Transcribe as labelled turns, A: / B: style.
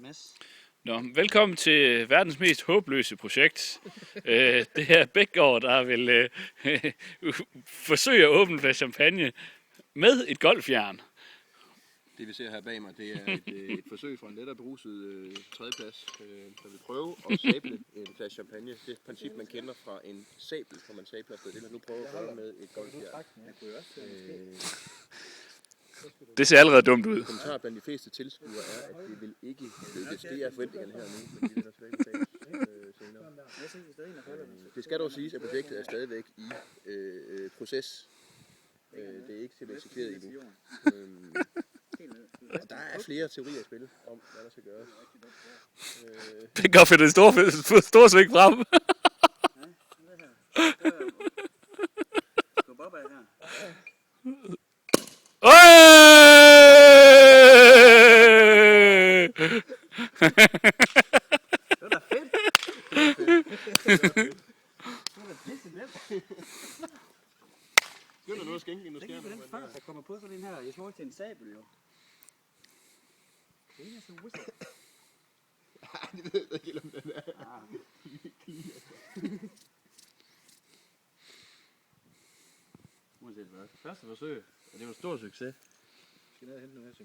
A: Mads.
B: Nå, velkommen til verdens mest håbløse projekt. Det er Bækgaard, der vil forsøge at åbne en flaske champagne med et golfjern.
C: Det vi ser her bag mig, det er et forsøg fra en lettere beruset tredjeplads, der vil prøve at sable en flaske champagne. Det er et princip, man kender fra en sabel, hvor man sabler afsted. Det man nu prøver at gøre med et golfjern.
B: Det ser allerede dumt ud.
C: Kommentar blandt de fleste tilskuere er, at det vil ikke lykkes. Det er forventningerne her nu, men de vender tilbage til senere. Det skal dog siges, at projektet er stadigvæk i proces. Det er ikke til eksekveret endnu. Der er flere teorier i spil om, hvad der skal gøres.
B: Bækgaard finder det store sving frem.
A: Gå bare bag her. Det var da fedt.
C: Begynder noget at skænke, nu sker
A: Der kommer på sådan en her i forhold til en sabel, jo. Det er sådan en whistle.
C: det ved jeg ikke, om den er.
A: Uanset hvad. Første forsøg, og det var en stor succes. Skal ned og hente noget her.